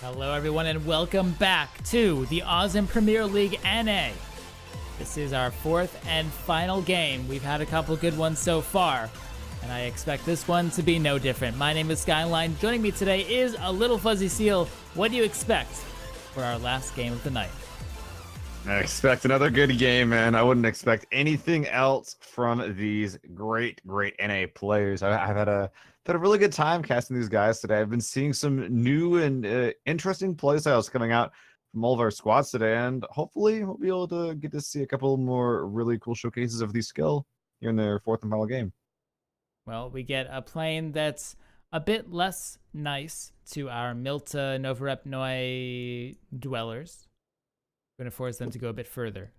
Hello everyone and welcome back to the Auzom Premier League NA. This is our fourth and final game. We've had a couple good ones so far, and I expect this one to be no different. My name is Skyline. Joining me today is a little fuzzy seal. What do you expect for our last game of the night? I expect another good game, man. I wouldn't expect anything else from these great NA players. I've had a really good time casting these guys today. I've been seeing some new and interesting playstyles coming out from all of our squads today, and hopefully we'll be able to get to see a couple more really cool showcases of these skill here in their fourth and final game. Well, we get a plane that's a bit less nice to our Milta Novorepnoi dwellers. We're going to force them to go a bit further.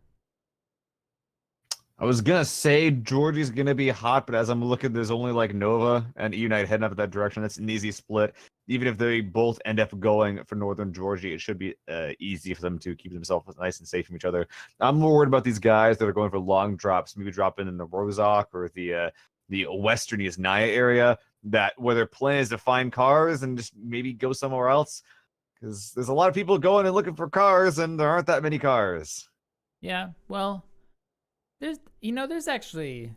I was gonna say Georgie's gonna be hot, but as I'm looking, there's only like Nova and Unite heading up in that direction. That's an easy split. Even if they both end up going for Northern Georgie, it should be easy for them to keep themselves nice and safe from each other. I'm more worried about these guys that are going for long drops, maybe dropping in the Rozak or the Western Yasnaya area, that where their plan is to find cars and just maybe go somewhere else. Because there's a lot of people going and looking for cars, and there aren't that many cars. Yeah, well, there's actually,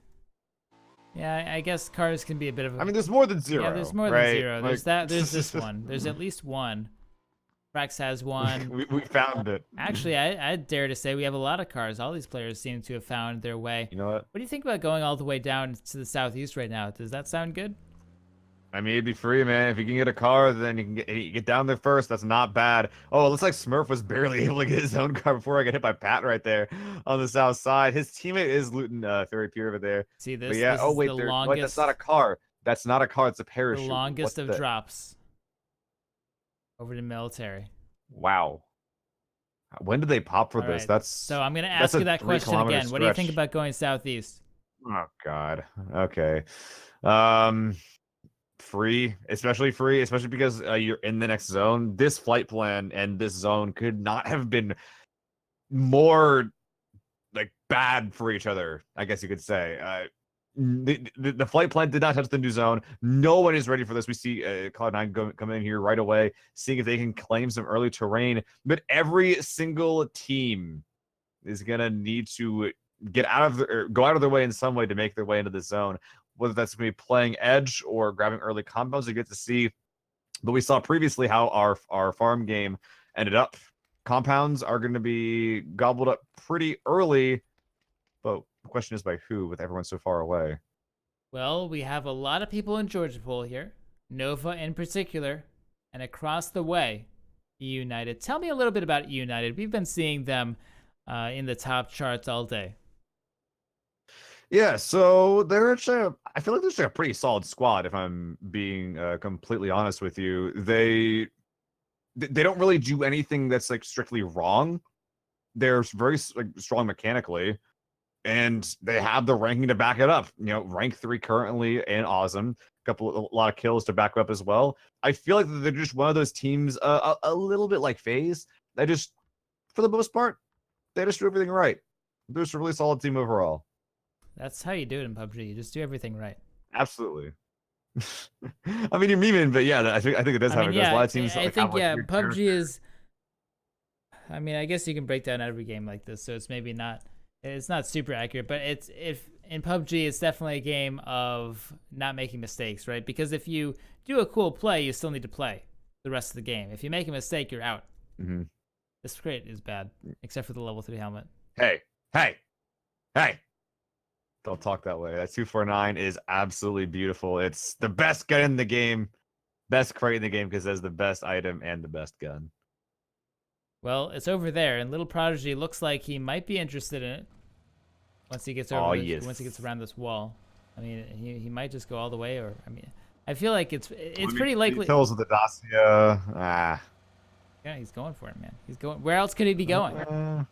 yeah, I guess cars can be a bit of a... I mean, there's more than zero. Yeah, there's more right? than zero. Like... There's this one. There's at least one. Rex has one. we found it. Actually, I dare to say we have a lot of cars. All these players seem to have found their way. You know what? What do you think about going all the way down to the southeast right now? Does that sound good? I mean, it'd be free, man. If you can get a car, then you can get down there first. That's not bad. Oh, it looks like Smurf was barely able to get his own car before I got hit by Pat right there on the south side. His teammate is looting Fairy Pier over there. See this? But yeah. This Oh is wait, the wait, longest. that's not a car. That's not a car. It's a parachute. The longest What of drops. Over to military. Wow. When did they pop for All this? right. That's So I'm gonna ask you that question again. What do you think about going southeast? Oh God. Okay. Free, especially because you're in the next zone. This flight plan and this zone could not have been more like bad for each other, I guess you could say. The flight plan did not touch the new zone. No one is ready for this. We see Cloud9 come in here right away, seeing if they can claim some early terrain. But every single team is gonna need to get out of go out of their way in some way to make their way into the zone. Whether that's going to be playing edge or grabbing early compounds, you get to see. But we saw previously how our farm game ended up. Compounds are going to be gobbled up pretty early, but the question is by who, with everyone so far away. Well, we have a lot of people in Georgia Pool here, Nova in particular, and across the way, United. Tell me a little bit about United. We've been seeing them in the top charts all day. Yeah, so they're actually, I feel like they're actually a pretty solid squad, if I'm being completely honest with you. They don't really do anything that's like strictly wrong. They're very like strong mechanically, and they have the ranking to back it up. You know, rank 3 currently in Auzom, a lot of kills to back up as well. I feel like they're just one of those teams, a little bit like FaZe. They just, for the most part, they just do everything right. They're just a really solid team overall. That's how you do it in PUBG. You just do everything right. Absolutely. I mean, you're memeing, but yeah, I think it does have it. Yeah, a lot of teams. I think yeah, PUBG is. I mean, I guess you can break down every game like this, so it's maybe not. It's not super accurate, but if in PUBG, it's definitely a game of not making mistakes, right? Because if you do a cool play, you still need to play the rest of the game. If you make a mistake, you're out. Mm-hmm. This crate is bad, except for the level 3 helmet. Hey! Don't talk that way. That 249 is absolutely beautiful. It's the best gun in the game, best crate in the game because it has the best item and the best gun. Well, it's over there, and Little Prodigy looks like he might be interested in it once he gets over. Once he gets around this wall. I mean, he might just go all the way, or I mean, I feel like it's pretty likely. Details of the Dacia. Yeah, he's going for it, man. He's going. Where else could he be going?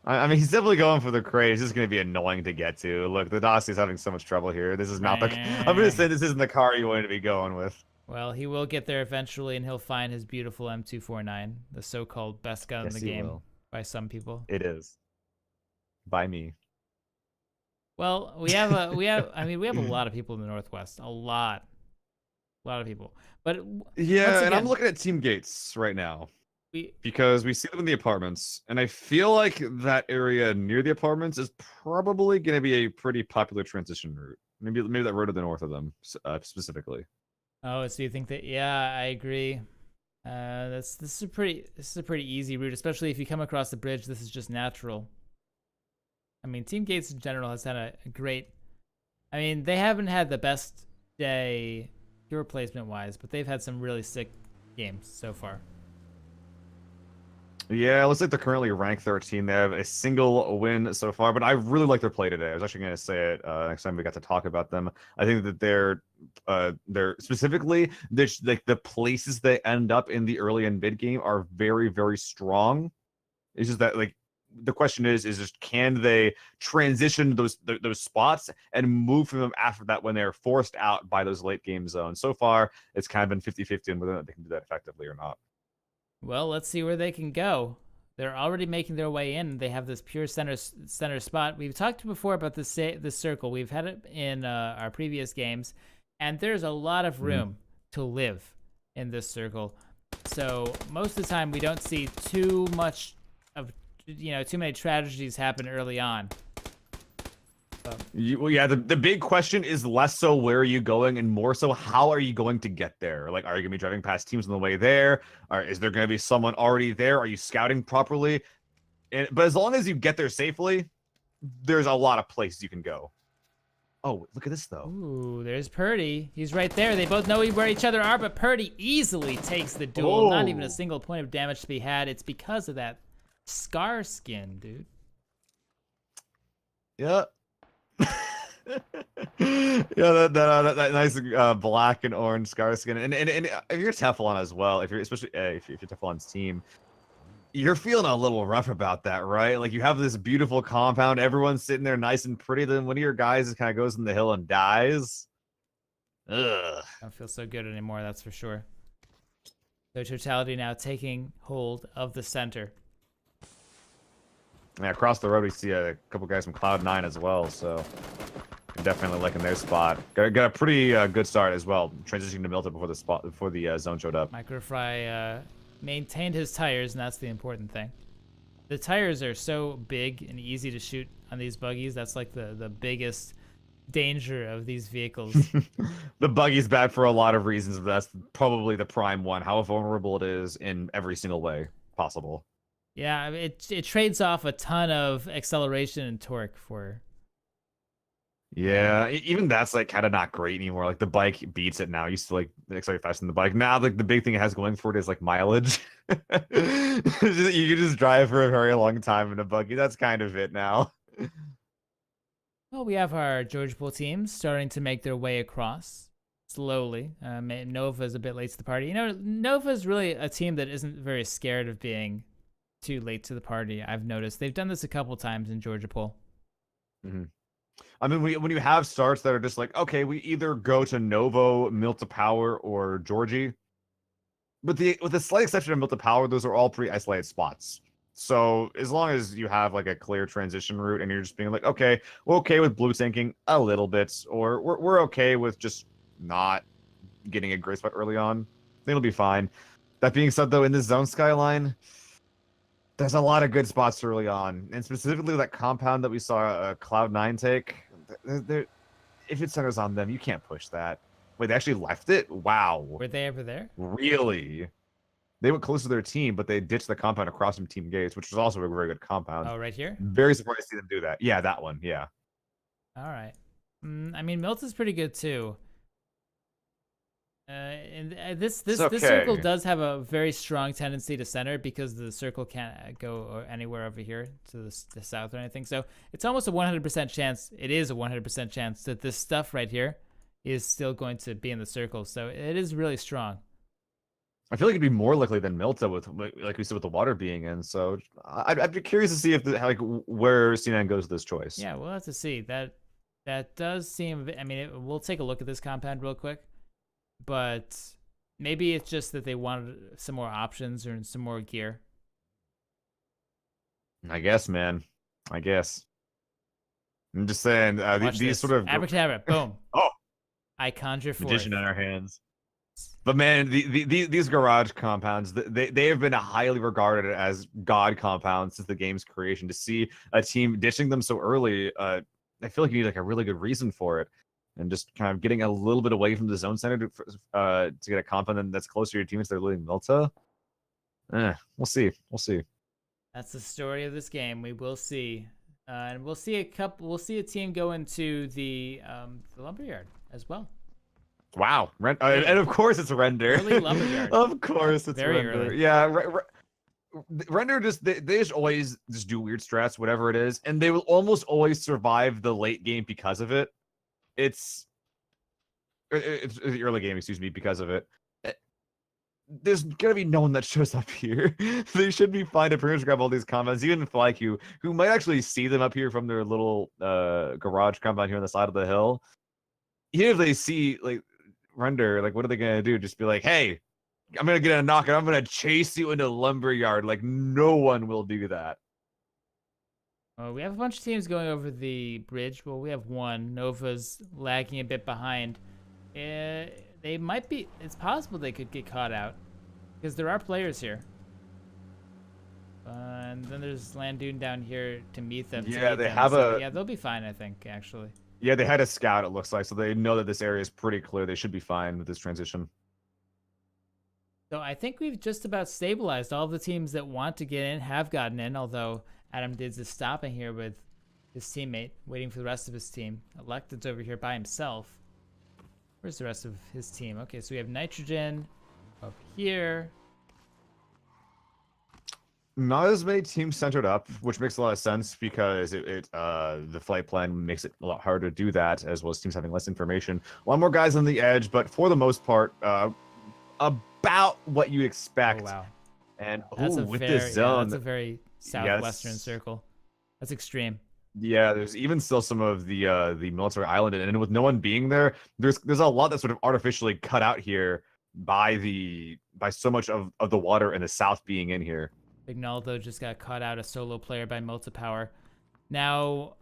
I mean, he's definitely going for the crate. It's just going to be annoying to get to. Look, the Dacia's having so much trouble here. This is not the... I'm going to say this isn't the car you wanted to be going with. Well, he will get there eventually, and he'll find his beautiful M249, the so-called best gun in the game by some people. It is. By me. Well, we have a lot of people in the Northwest. A lot. A lot of people. But Yeah, once and I'm again, looking at team gates right now we because we see them in the apartments, and I feel like that area near the apartments is probably going to be a pretty popular transition route. Maybe that road to the north of them specifically. oh, so you think that? Yeah, I agree. This is a pretty easy route, especially if you come across the bridge. This is just natural. I mean, Team Gates in general has had a great. I mean, they haven't had the best day hero placement wise, but they've had some really sick games so far. Yeah, it looks like they're currently ranked 13. They have a single win so far, but I really like their play today. I was actually going to say it next time we got to talk about them. I think that they're specifically like the places they end up in the early and mid game are very, very strong. It's just that like the question is just can they transition those spots and move from them after that when they're forced out by those late game zones. So far, it's kind of been 50-50 on whether they can do that effectively or not. Well, let's see where they can go. They're already making their way in. They have this pure center spot. We've talked before about this circle. We've had it in our previous games, and there's a lot of room to live in this circle. So most of the time, we don't see too much of too many tragedies happen early on. Well, yeah, the big question is less so where are you going and more so how are you going to get there? Like, are you going to be driving past teams on the way there? Or is there going to be someone already there? Are you scouting properly? But as long as you get there safely, there's a lot of places you can go. Oh, look at this, though. Ooh, there's Purdy. He's right there. They both know where each other are, but Purdy easily takes the duel. Not even a single point of damage to be had. It's because of that scar skin, dude. Yeah. Yeah, that nice black and orange scar skin, and if you're Teflon as well, if you're especially if you're Teflon's team, you're feeling a little rough about that, right? Like you have this beautiful compound, everyone's sitting there nice and pretty, then one of your guys just kind of goes in the hill and dies. Ugh. Don't feel so good anymore, that's for sure. So Totality now taking hold of the center. Yeah, across the road we see a couple guys from Cloud9 as well, so definitely liking their spot. Got a pretty good start as well, transitioning to Milton before the zone showed up. Microfry maintained his tires, and that's the important thing. The tires are so big and easy to shoot on these buggies. That's like the biggest danger of these vehicles. The buggy's bad for a lot of reasons, but that's probably the prime one. How vulnerable it is in every single way possible. Yeah, it trades off a ton of acceleration and torque for. Yeah, even that's like kind of not great anymore. Like the bike beats it now. Used to like accelerate faster than the bike. Now like the big thing it has going for it is like mileage. You can just drive for a very long time in a buggy. That's kind of it now. Well, we have our Georgia Pool teams starting to make their way across slowly. Nova's a bit late to the party. Nova's really a team that isn't very scared of being too late to the party. I've noticed they've done this a couple times in Georgia Pool. Mm-hmm. I mean, when you have starts that are just like, okay, we either go to Novo, Milta Power, or Georgie. But with the slight exception of Milta Power, those are all pretty isolated spots. So as long as you have like a clear transition route and you're just being like, okay, we're okay with blue tanking a little bit, or we're okay with just not getting a great spot early on, I think it'll be fine. That being said, though, in this zone skyline, there's a lot of good spots early on, and specifically that compound that we saw Cloud9 take. If it centers on them, you can't push that. Wait, they actually left it? Wow. Were they ever there? Really? They went close to their team, but they ditched the compound across from Team Gates, which was also a very good compound. Oh, right here? Very surprised to see them do that. Yeah, that one. Yeah. All right. I mean, Milton's pretty good too. And this okay. circle does have a very strong tendency to center because the circle can't go anywhere over here to the south or anything. So it's almost a 100% chance. It is a 100% chance that this stuff right here is still going to be in the circle. So it is really strong. I feel like it'd be more likely than Milta with, like we said, with the water being in. So I'd be curious to see if where C9 goes with this choice. Yeah, we'll have to see. That doon seem. I mean, we'll take a look at this compound real quick. But maybe it's just that they wanted some more options or some more gear. I guess, man. I guess. I'm just saying, these sort of... Abracadabra, boom. Oh! I conjure forth. Magician in our hands. But man, these garage compounds, they have been highly regarded as god compounds since the game's creation. To see a team ditching them so early, I feel like you need like a really good reason for it, and just kind of getting a little bit away from the zone center to get a compound that's closer to your team instead of losing Milta. We'll see. We'll see. That's the story of this game. We will see, and we'll see a couple. We'll see a team go into the lumberyard as well. Wow, and of course it's Render. Early lumberyard. Of course it's Very Render. early. Yeah, Render just they just always just do weird strats, whatever it is, and they will almost always survive the late game because of it. It's the early game, excuse me, because of it. There's gonna be no one that shows up here. They should be fine to pretty much grab all these compounds, even if like you, who might actually see them up here from their little garage compound here on the side of the hill. Even if they see like Render, like what are they gonna do? Just be like, hey, I'm gonna get a knock and I'm gonna chase you into lumberyard. Like no one will do that. We have a bunch of teams going over the bridge. Well, we have one. Nova's lagging a bit behind. They might be. It's possible they could get caught out because there are players here. And then there's Landoon down here to meet them. Yeah, they have a. Yeah, they'll be fine, I think, actually. Yeah, they had a scout, it looks like, so they know that this area is pretty clear. They should be fine with this transition. So I think we've just about stabilized. All the teams that want to get in have gotten in, although Adam Dids is stopping here with his teammate, waiting for the rest of his team. Elected's over here by himself. Where's the rest of his team? Okay, so we have Nitrogen up here. Not as many teams centered up, which makes a lot of sense because the flight plan makes it a lot harder to do that, as well as teams having less information. A lot more guys on the edge, but for the most part, about what you expect. Oh, wow. And With this zone, that's a very southwestern circle. That's extreme. Yeah, there's even still some of the military island, and with no one being there, there's a lot that's sort of artificially cut out here by so much of the water in the south being in here. Ignaldo just got caught out, a solo player by Multipower. Now,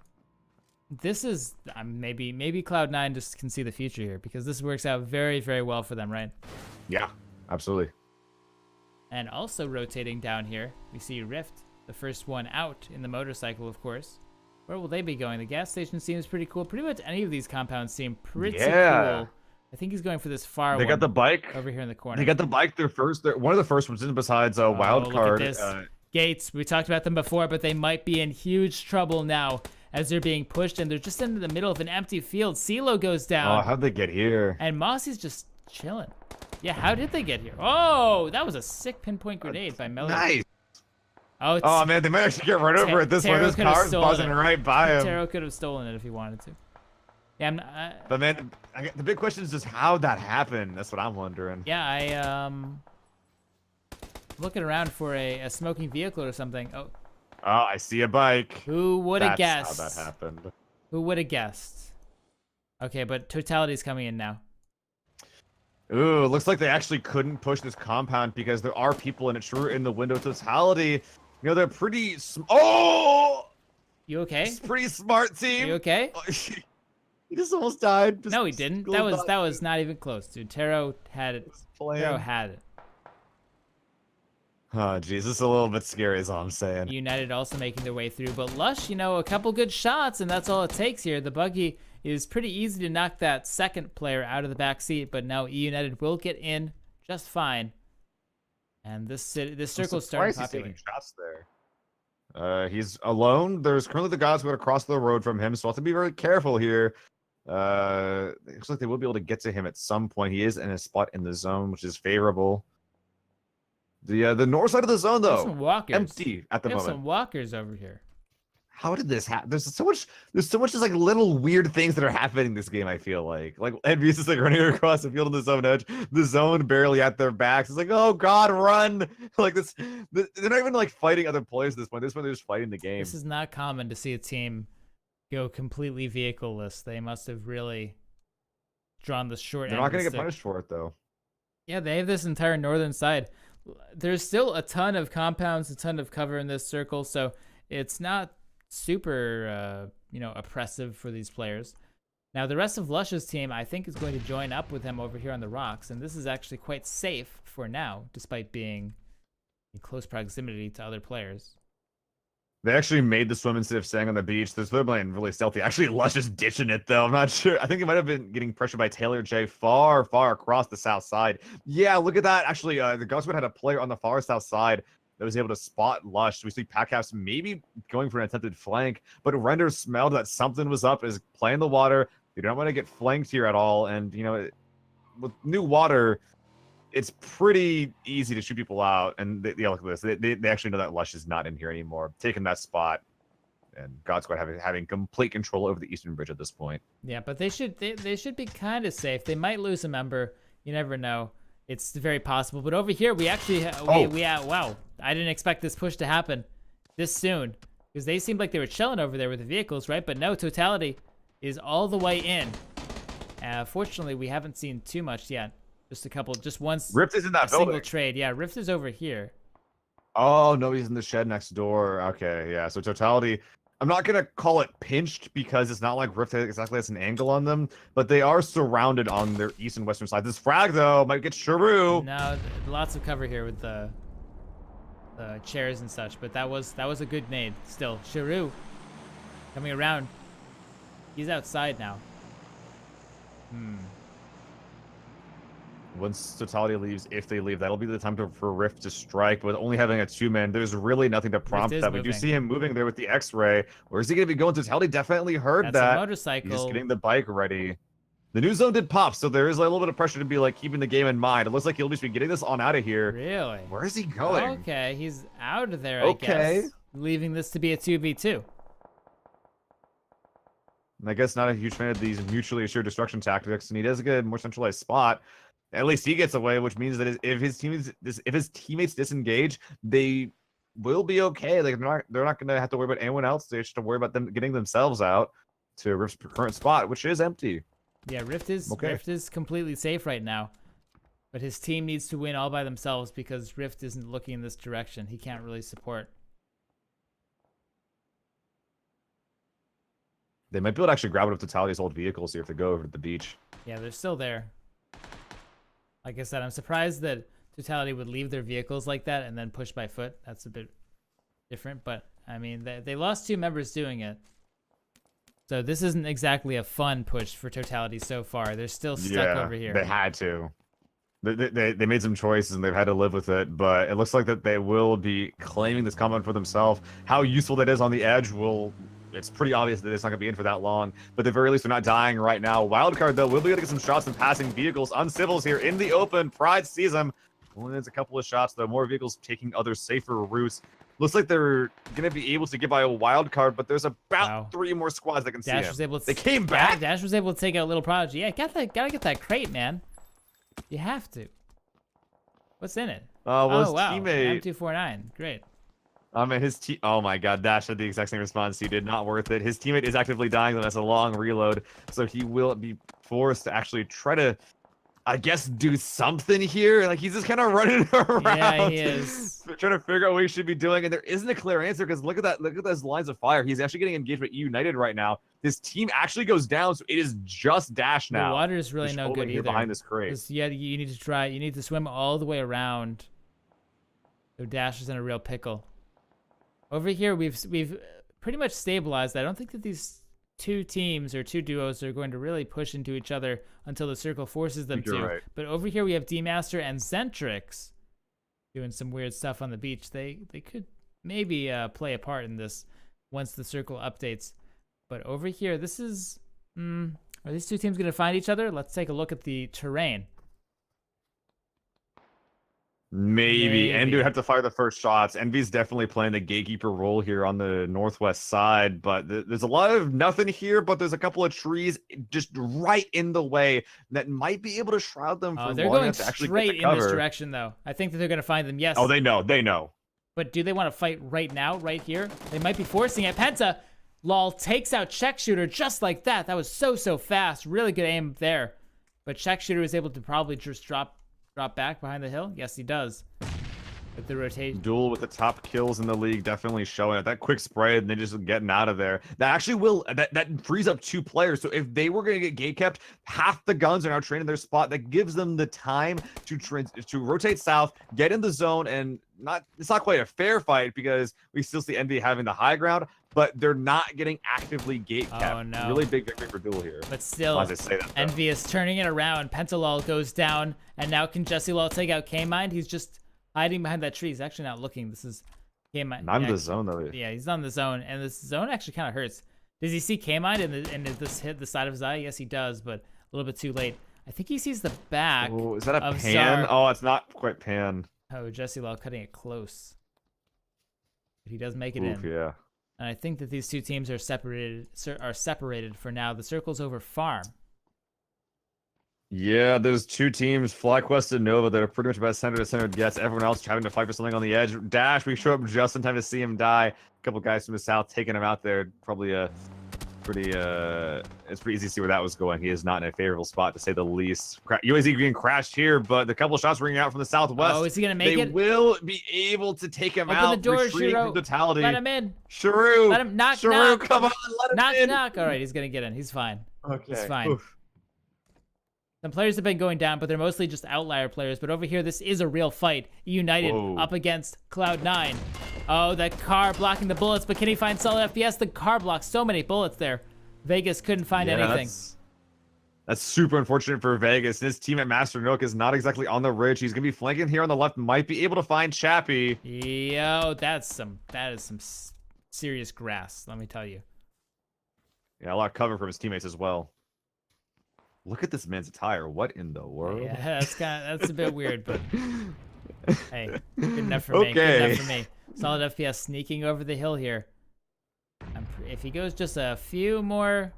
this is maybe Cloud9 just can see the future here because this works out very, very well for them, right? Yeah, absolutely. And also rotating down here, we see Rift, the first one out in the motorcycle, of course. Where will they be going? The gas station seems pretty cool. Pretty much any of these compounds seem pretty cool. I think he's going for this far one. They got the bike over here in the corner. They got the bike. They're one of the first ones in besides wild card. Look at this. Gates. We talked about them before, but they might be in huge trouble now as they're being pushed, and they're just in the middle of an empty field. CeeLo goes down. Oh, how'd they get here? And Mossy's just chilling. Yeah, how did they get here? Oh, that was a sick pinpoint grenade by Melody. Nice. Oh, man, they might actually get run over at this one. This car's buzzing right by him. Taro could have stolen it if he wanted to. Yeah, but man, the big question is just how that happened. That's what I'm wondering. Yeah, looking around for a smoking vehicle or something. Oh, I see a bike. Who would have guessed? That's how that happened. Who would have guessed? Okay, but Totality's coming in now. Ooh, looks like they actually couldn't push this compound because there are people in it. True, in the window Totality. You know, they're pretty. Oh! You okay? It's a pretty smart team. You okay? He just almost died. No, he didn't. That was not even close, dude. Taro had it. Taro had it. Oh, geez, this is a little bit scary, is all I'm saying. United also making their way through, but Lush, you know, a couple good shots, and that's all it takes here. The buggy is pretty easy to knock that second player out of the back seat, but now United will get in just fine. And this circle's starting to populate. Taking shots there. He's alone. There's currently the guys who are across the road from him, so I'll have to be very careful here. It looks like they will be able to get to him at some point. He is in a spot in the zone, which is favorable. The north side of the zone, though, some walkers. Empty at the moment. Some walkers over here. How did this happen? There's so much just like little weird things that are happening in this game. I feel like NBS is like running across the field on the zone edge, the zone barely at their backs. It's like, oh god, run! Like this, they're not even like fighting other players at this point. This point, they're just fighting the game. This is not common to see a team go completely vehicle-less. They must have really drawn the short end. They're not gonna get punished for it though. Yeah, they have this entire northern side. There's still a ton of compounds, a ton of cover in this circle, so it's not super, oppressive for these players. Now, the rest of Lush's team, I think, is going to join up with him over here on the rocks, and this is actually quite safe for now, despite being in close proximity to other players. They actually made the swim instead of staying on the beach. They're playing really stealthy. Actually, Lush is ditching it, though. I'm not sure. I think he might have been getting pressured by Taylor J far, far across the south side. Yeah, look at that. Actually, the Ghostwood had a player on the far south side that was able to spot Lush. We see Packhouse maybe going for an attempted flank, but Render smelled that something was up, is playing the water. You don't want to get flanked here at all. And, you know, with new water, it's pretty easy to shoot people out. And they look at this. They actually know that Lush is not in here anymore, taking that spot. And God Squad having complete control over the Eastern Bridge at this point. Yeah, but they should be kind of safe. They might lose a member. You never know. It's very possible. But over here, we actually wow. I didn't expect this push to happen this soon, because they seemed like they were chilling over there with the vehicles, right? But no, Totality is all the way in. Fortunately, we haven't seen too much yet. Just a couple, just once. Rift is in that building. Single trade. Yeah, Rift is over here. Oh, no, he's in the shed next door. Okay, yeah. So Totality, I'm not going to call it pinched because it's not like Rift exactly has an angle on them, but they are surrounded on their east and western side. This frag, though, might get Sharu. No, lots of cover here with the chairs and such, but that was a good nade. Still, Sharu coming around. He's outside now. Once Totality leaves, if they leave, that'll be the time for Rift to strike. With only having a 2-man, there's really nothing to prompt that. We do see him moving there with the X-ray. Where is he going to be going? Totality definitely heard that. That's a motorcycle. He's getting the bike ready. The new zone did pop, so there is a little bit of pressure to be like keeping the game in mind. It looks like he'll just be getting this on out of here. Really? Where is he going? Okay, he's out of there, I guess. Leaving this to be a 2v2. And I guess not a huge fan of these mutually assured destruction tactics, and he does get a more centralized spot. At least he gets away, which means that if his teammates disengage, they will be okay. Like they're not going to have to worry about anyone else. They just have to worry about them getting themselves out to Rift's current spot, which is empty. Yeah, Rift is completely safe right now, but his team needs to win all by themselves because Rift isn't looking in this direction. He can't really support. They might be able to actually grab one of Totality's old vehicles here if they go over to the beach. Yeah, they're still there. Like I said, I'm surprised that Totality would leave their vehicles like that and then push by foot. That's a bit different, but I mean, they lost 2 members doing it. So this isn't exactly a fun push for Totality so far. They're still stuck over here. They had to. They made some choices and they've had to live with it, but it looks like that they will be claiming this compound for themselves. How useful that is on the edge it's pretty obvious that it's not going to be in for that long, but at the very least, they're not dying right now. Wildcard, though, will be able to get some shots from passing vehicles. Uncivils here in the open. Pride sees them. Only needs a couple of shots, though. More vehicles taking other safer routes. Looks like they're going to be able to get by a wild card, but there's about 3 more squads that can see him. They came back. Dash was able to take out Little Prodigy. Yeah, gotta get that crate, man. You have to. What's in it? Well, his wow. teammate. M249. Great. I mean, oh my god, Dash had the exact same response. He did not worth it. His teammate is actively dying, though. That's a long reload. So he will be forced to actually try to, I guess, do something here. Like, he's just kind of running around. Yeah, he is. Trying to figure out what he should be doing. And there isn't a clear answer because look at that. Look at those lines of fire. He's actually getting engaged with United right now. His team actually goes down, so it is just Dash now. The water is really no good either. Behind this crate. Yeah, you need to try. You need to swim all the way around. So Dash is in a real pickle. Over here, we've pretty much stabilized. I don't think that these 2 teams or 2 duos are going to really push into each other until the circle forces them to. Right. But over here, we have D-Master and Zentrix doing some weird stuff on the beach. They could maybe play a part in this once the circle updates. But over here, this is... are these 2 teams going to find each other? Let's take a look at the terrain. Maybe. Envy would have to fire the first shots. Envy's definitely playing the gatekeeper role here on the northwest side, but there's a lot of nothing here, but there's a couple of trees just right in the way that might be able to shroud them for they're long going enough to actually straight get the cover. In this direction, though. I think that they're going to find them, yes. Oh, they know. But do they want to fight right now, right here? They might be forcing it. Penta, lol, takes out Check Shooter just like that. That was so fast. Really good aim there. But Check Shooter was able to probably just drop back behind the hill? Yes, he does. with the rotation. Duel with the top kills in the league, definitely showing it. That quick spray and they just getting out of there. That actually will that frees up 2 players. So if they were going to get gate kept, half the guns are now trained in their spot. That gives them the time to rotate south, get in the zone, and it's not quite a fair fight because we still see Envy having the high ground, but they're not getting actively gate kept. Oh no! Really big victory for Duel here. But still, as I say that, Envy is turning it around. Pentalol goes down, and now can Jessilol take out K-Mind? He's just hiding behind that tree. He's actually not looking. This is K-Mind. Not in the zone though. Yeah, he's on the zone, and this zone actually kind of hurts. Does he see K-Mind and this hit the side of his eye? Yes, he does, but a little bit too late. I think he sees the back. Oh, is that a pan? Zar. Oh, it's not quite pan. Oh, Jessilol cutting it close. But he does make it Oof, in. yeah. And I think that these two teams are separated for now. The circle's over farm. Yeah, there's 2 teams, FlyQuest and Nova, that are pretty much about center to center gets. Everyone else having to fight for something on the edge. Dash, we show up just in time to see him die. A couple guys from the south taking him out there. Probably it's pretty easy to see where that was going. He is not in a favorable spot, to say the least. UAZ getting crashed here, but the couple shots ringing out from the southwest. Oh, is he gonna make it? They will be able to take him out. Open the door, retreating Shiro. from totality. Let him in. Shiro. Let him knock. Shiro, come on, let him in. Knock. All right, he's gonna get in. He's fine. Okay. He's fine. Oof. Some players have been going down, but they're mostly just outlier players. But over here, this is a real fight. United Whoa. up against Cloud9. Oh, that car blocking the bullets, but can he find solid FPS? The car blocks so many bullets there. Vegas couldn't find anything. That's super unfortunate for Vegas. His team at Master Nook is not exactly on the ridge. He's gonna be flanking here on the left. Might be able to find Chappie. Yo, that is some serious grass. Let me tell you. Yeah, a lot of cover from his teammates as well. Look at this man's attire. What in the world? Yeah, that's a bit weird, but hey, good enough for me. Good enough for me. Solid FPS sneaking over the hill here. If he goes just a few more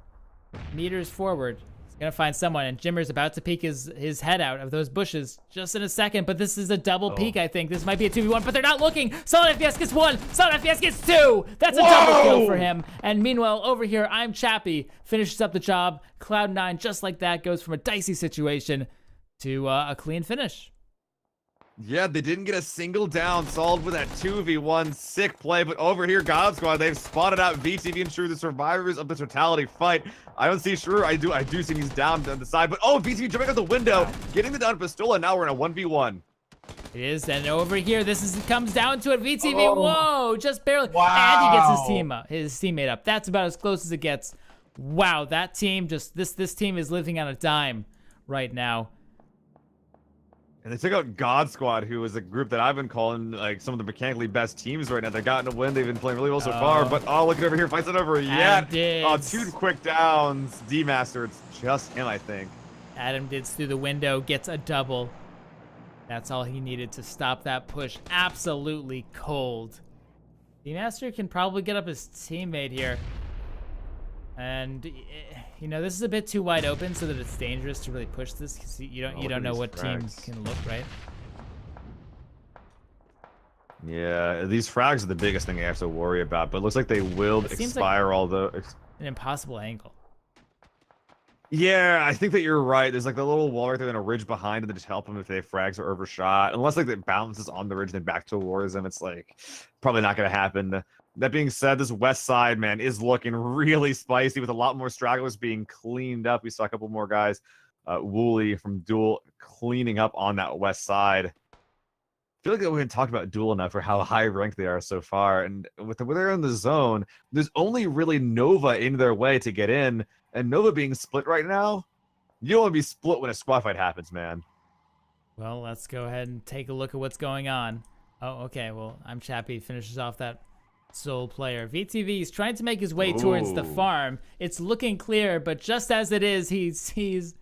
meters forward, he's gonna find someone. And Jimmer's about to peek his head out of those bushes just in a second. But this is a double peek, I think. This might be a 2v1, but they're not looking. Solid FPS gets 1. Solid FPS gets 2. That's a double kill for him. And meanwhile, over here, I'm Chappie. Finishes up the job. Cloud9, just like that, goes from a dicey situation to a clean finish. Yeah, they didn't get a single down. Solid with that 2v1 sick play, but over here, God Squad, they've spotted out VTV and Shrew, the survivors of the totality fight. I don't see Shrew. I do see he's down on the side, but oh, VTV jumping out the window, getting the down Pistola. Now we're in a 1v1. It is, and over here, comes down to it. VTV, Oh. whoa, just barely. Wow. And he gets his teammate up. That's about as close as it gets. Wow, that team this team is living on a dime right now. And they took out God Squad, who is a group that I've been calling like some of the mechanically best teams right now. They've gotten a win. They've been playing really well so far. But oh, look at over here, fights it over yet. Oh, 2 quick downs. D-Master, it's just him, I think. Adam Dids through the window, gets a double. That's all he needed to stop that push. Absolutely cold. D-Master can probably get up his teammate here. And you know, this is a bit too wide open so that it's dangerous to really push this, because you don't know what teams can look, right? Yeah, these frags are the biggest thing you have to worry about, but it looks like they will expire, like although an impossible angle. Yeah, I think that you're right. There's like the little wall right there and a ridge behind it to help them if they frags are overshot. Unless like it bounces on the ridge and then back towards them, it's like probably not going to happen. That being said, this west side, man, is looking really spicy with a lot more stragglers being cleaned up. We saw a couple more guys, Wooly from Duel, cleaning up on that west side. I feel like we haven't talked about Duel enough for how high ranked they are so far. And with where they're in the zone, there's only really Nova in their way to get in. And Nova being split right now, you don't want to be split when a squad fight happens, man. Well, let's go ahead and take a look at what's going on. Oh, okay. Well, I'm Chappie. Finishes off that sole player. VTV is trying to make his way towards the farm. It's looking clear, but just as it is, he's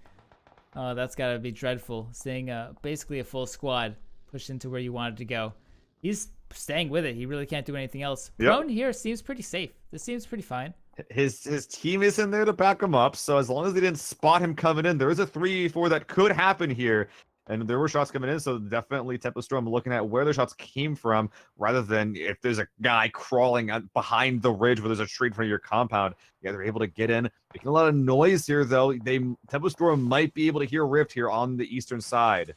oh, that's got to be dreadful. Seeing basically a full squad push into where you wanted to go. He's staying with it. He really can't do anything else. Yep. Prone here seems pretty safe. This seems pretty fine. His team is in there to back him up, so as long as they didn't spot him coming in, there is a 3v4 that could happen here. And there were shots coming in, so definitely Tempestrom looking at where the shots came from, rather than if there's a guy crawling behind the ridge where there's a tree in front of your compound. Yeah, they're able to get in. Making a lot of noise here, though. Tempestrom might be able to hear Rift here on the eastern side.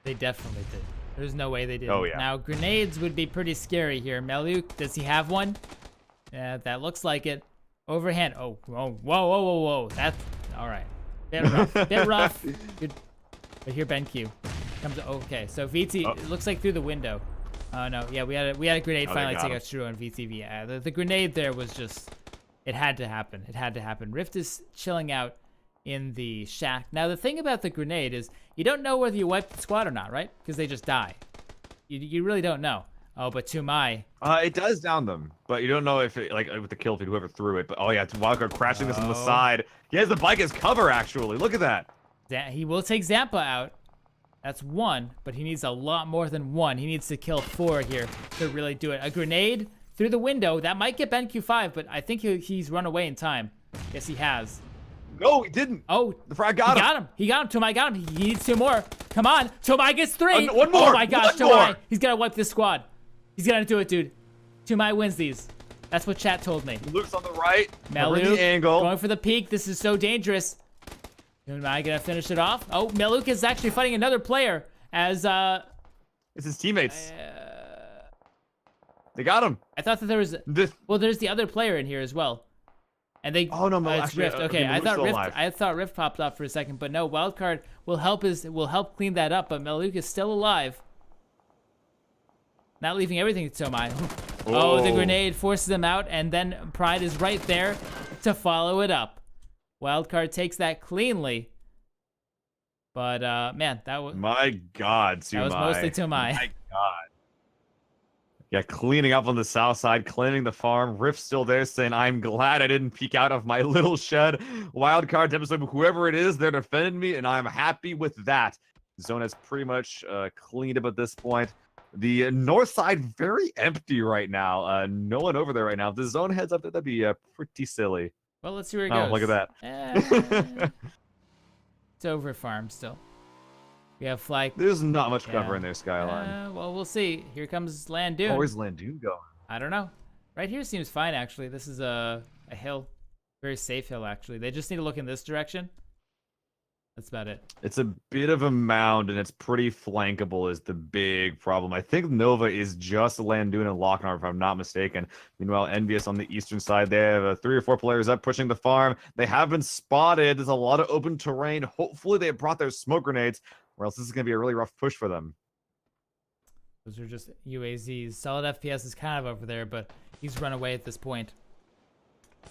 They definitely did. There's no way they didn't. Oh, yeah. Now, grenades would be pretty scary here. Meluk, does he have one? Yeah, that looks like it. Overhand. Oh, whoa, whoa, whoa, whoa, whoa. That's all right. Bit rough. Bit rough. Good. But here, BenQ comes. Okay, so VT. It looks like through the window. Oh no. Yeah, we had a grenade finally take out Shiro on VTV. Yeah, the grenade there was just. It had to happen. It had to happen. Rift is chilling out in the shack. Now the thing about the grenade is you don't know whether you wipe the squad or not, right? Because they just die. You really don't know. Oh, but Tumai. It does down them, but you don't know if it, like with the kill feed, whoever threw it. But oh yeah, it's Wildcard crashing this on the side. He has the bike as cover actually. Look at that. He will take Zampa out. That's one, but he needs a lot more than one. He needs to kill 4 here to really do it. A grenade through the window that might get BenQ5, but I think he's run away in time. Yes, he has. No, he didn't. Oh, the frag got him. He got him. Tumai got him. He needs 2 more. Come on, Tumai gets 3. One more. Oh my gosh, One Tumai. more. He's gonna wipe this squad. He's gonna do it, dude. Tumai wins these. That's what chat told me. Luke's on the right. Meluk the angle. going for the peak. This is so dangerous. Am I gonna finish it off? Oh, Meluk is actually fighting another player as it's his teammates. They got him. I thought that there was well, there's the other player in here as well. And they Oh no, it's actually, Rift. Okay, I Meluk's thought Rift popped off for a second, but no, Wildcard will help clean that up, but Meluk is still alive. Not leaving everything to Tomai. Oh, the grenade forces him out, and then Pride is right there to follow it up. Wildcard takes that cleanly. But man, that was my God, Tumai. That was mostly Tumai. My God. Yeah, cleaning up on the south side, cleaning the farm. Rift's still there saying, I'm glad I didn't peek out of my little shed. Wildcard demonstrating whoever it is, they're defending me, and I'm happy with that. Zone is pretty much cleaned up at this point. The north side very empty right now. No one over there right now. If the zone heads up there, that'd be pretty silly. Well, let's see where it goes. Oh, look at that. It's over farm still. We have flag. There's not much cover in there, Skyline. Well, we'll see. Here comes Landoon. Oh, where's Landoon going? I don't know. Right here seems fine, actually. This is a hill. Very safe hill, actually. They just need to look in this direction. That's about it. It's a bit of a mound, and it's pretty flankable is the big problem. I think Nova is just Landoon and Lochnar, if I'm not mistaken. Meanwhile, Envious on the eastern side, they have 3 or 4 players up pushing the farm. They have been spotted. There's a lot of open terrain. Hopefully, they brought their smoke grenades, or else this is going to be a really rough push for them. Those are just UAZs. Solid FPS is kind of over there, but he's run away at this point.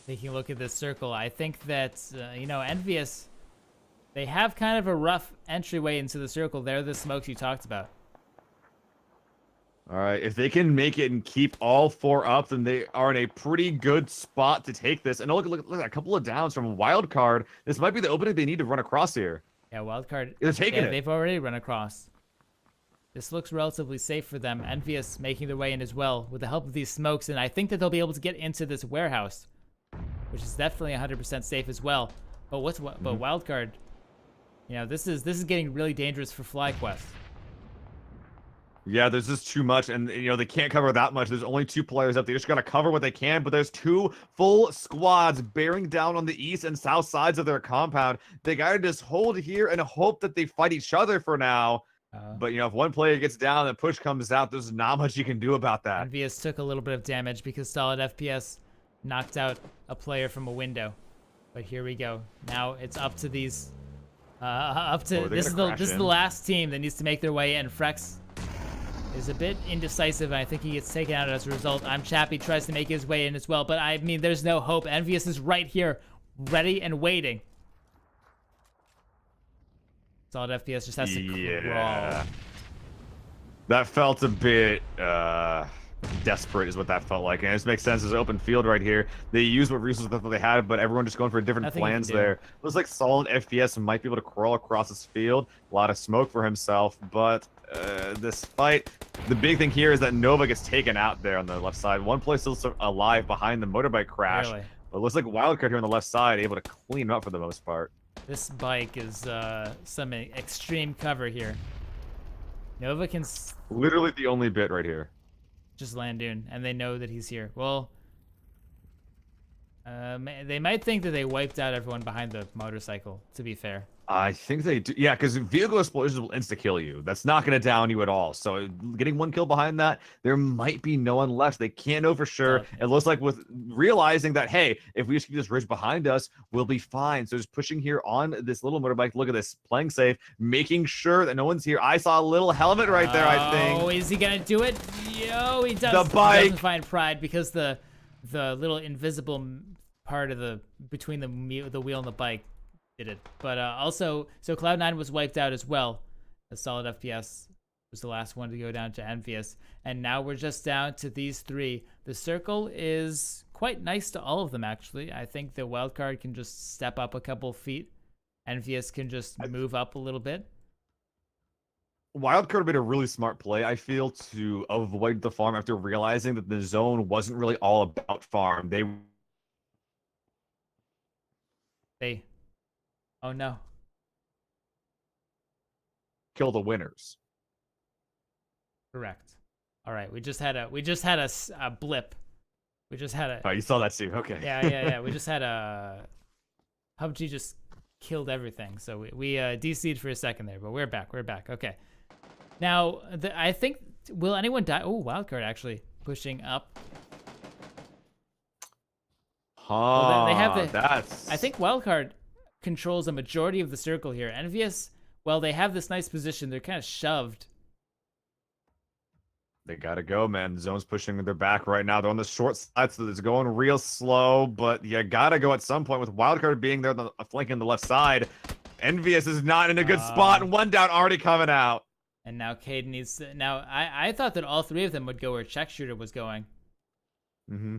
Taking a look at this circle, I think that, Envious... They have kind of a rough entryway into the circle. They're the smokes you talked about. All right, if they can make it and keep all 4 up, then they are in a pretty good spot to take this. And look at a couple of downs from Wildcard. This might be the opening they need to run across here. Yeah, Wildcard. They're taking it. They've already run across. This looks relatively safe for them. Envious making their way in as well with the help of these smokes. And I think that they'll be able to get into this warehouse, which is definitely 100% safe as well. But but Wildcard... this is getting really dangerous for FlyQuest. Yeah, there's just too much, and they can't cover that much. There's only 2 players up. They just gotta cover what they can, but there's 2 full squads bearing down on the east and south sides of their compound. They gotta just hold here and hope that they fight each other for now. But if one player gets down and push comes out, there's not much you can do about that. Envious took a little bit of damage because Solid FPS knocked out a player from a window. But here we go. Now it's up to these. This is the last team that needs to make their way in. Frex is a bit indecisive, and I think he gets taken out as a result. I'm Chappie tries to make his way in as well, but I mean, there's no hope. Envious is right here, ready and waiting. Solid FPS just has to crawl. That felt a bit desperate is what that felt like, and it just makes sense. There's an open field right here. They used what resources that they had, but everyone just going for different plans there. Looks like Solid FPS might be able to crawl across this field. A lot of smoke for himself, but this fight, the big thing here is that Nova gets taken out there on the left side. One player still alive behind the motorbike crash, but it looks like Wildcard here on the left side able to clean him up for the most part. This bike is some extreme cover here. Nova can literally the only bit right here. Just Landoon, and they know that he's here. Well, they might think that they wiped out everyone behind the motorcycle, to be fair. I think they do. Yeah, because vehicle explosions will insta-kill you. That's not going to down you at all. So getting one kill behind that, there might be no one left. They can't know for sure. Oh, It looks like with realizing that, hey, if we just keep this ridge behind us, we'll be fine. So just pushing here on this little motorbike. Look at this, playing safe, making sure that no one's here. I saw a little helmet right there, I think. Oh, is he going to do it? Yo, he does. The bike. He doesn't find pride because the little invisible part of between the wheel and the bike did it. But also, so Cloud9 was wiped out as well. A solid FPS was the last one to go down to Envious. And now we're just down to these three. The circle is quite nice to all of them, actually. I think the wildcard can just step up a couple feet. Envious can just move up a little bit. Wildcard made a really smart play, I feel, to avoid the farm after realizing that the zone wasn't really all about farm. Oh no. Kill the winners. Correct. All right, we just had a blip. We just had a Oh, you saw that too. Okay. yeah. We just had a PUBG just killed everything. So we DC'd for a second there, but we're back. We're back. Okay. Now, I think, will anyone die? Oh, wildcard actually pushing up. Well, they have I think wildcard controls a majority of the circle here. Envious, well, they have this nice position. They're kind of shoved. They gotta go, man. The zone's pushing their back right now. They're on the short side, so it's going real slow. But you gotta go at some point with wildcard being there, flanking the left side. Envious is not in a good spot, and one down already coming out. And now Cade needs to. Now, I thought that all three of them would go where Check Shooter was going. Mm-hmm.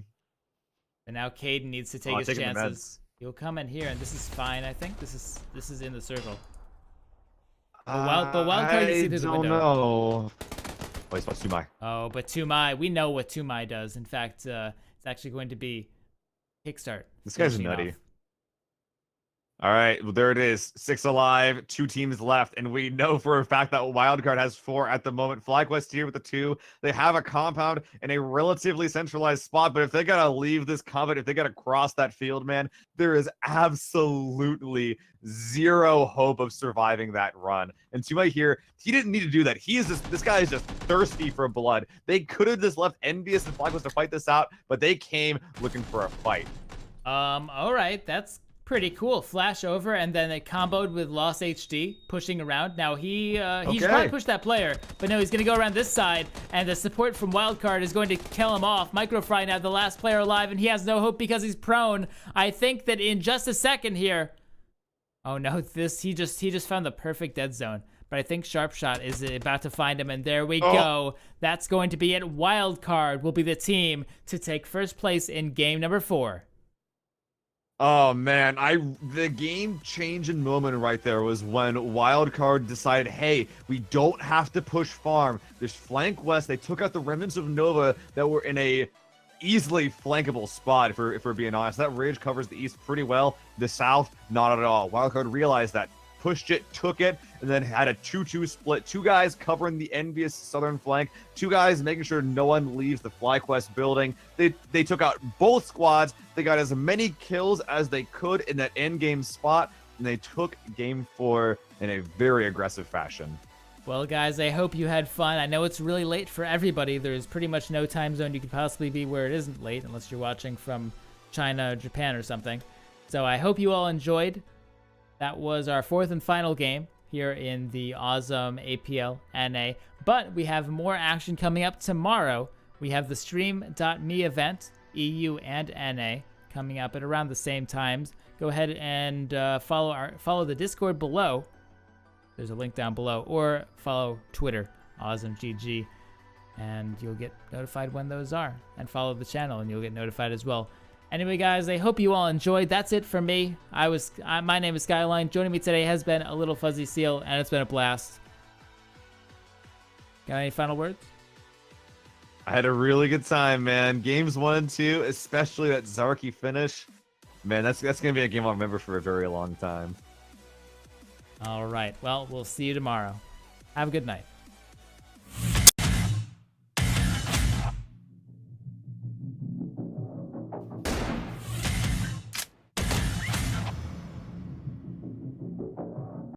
And now Cade needs to take his chances. He'll come in here, and this is fine. I think this is in the circle. But wildcard you see through the window. I don't know. Oh, he's supposed to Tumai. Oh, but Tumai, we know what Tumai does. In fact, it's actually going to be Kickstart. This guy's nutty. All right, well, there it is. 6 alive, 2 teams left, and we know for a fact that Wildcard has 4 at the moment. FlyQuest here with the 2. They have a compound in a relatively centralized spot, but if they gotta leave this compound, if they gotta cross that field, man, there is absolutely zero hope of surviving that run. And Tumai here, he didn't need to do that. This guy is just thirsty for blood. They could have just left Envious and FlyQuest to fight this out, but they came looking for a fight. All right, that's pretty cool. Flash over, and then it comboed with Lost HD, pushing around. Now he's trying to push that player, but no, he's going to go around this side, and the support from Wildcard is going to kill him off. Microfry now the last player alive, and he has no hope because he's prone. I think that in just a second here. Oh no, he just found the perfect dead zone. But I think Sharpshot is about to find him, and there we go. That's going to be it. Wildcard will be the team to take first place in game number 4. Oh man, the game-changing moment right there was when Wildcard decided, hey, we don't have to push farm. There's flank west. They took out the remnants of Nova that were in a easily flankable spot, if we're being honest. That ridge covers the east pretty well. The south, not at all. Wildcard realized that, pushed it, took it, and then had a 2-2 split. 2 guys covering the envious southern flank, 2 guys making sure no one leaves the FlyQuest building. They took out both squads. They got as many kills as they could in that end game spot, and they took game 4 in a very aggressive fashion. Well, guys, I hope you had fun. I know it's really late for everybody. There's pretty much no time zone you could possibly be where it isn't late, unless you're watching from China or Japan or something. So I hope you all enjoyed. That was our 4th and final game here in the auzom APL NA. But we have more action coming up tomorrow. We have the Stream.me event, EU and NA, coming up at around the same times. Go ahead and follow the Discord below. There's a link down below, or follow Twitter, auzomgg, and you'll get notified when those are. And follow the channel, and you'll get notified as well. Anyway, guys, I hope you all enjoyed. That's it for me. My name is Skyline. Joining me today has been a little fuzzy seal, and it's been a blast. Got any final words? I had a really good time, man. Games 1 and 2, especially that Zarky finish. Man, that's gonna be a game I'll remember for a very long time. All right. Well, we'll see you tomorrow. Have a good night.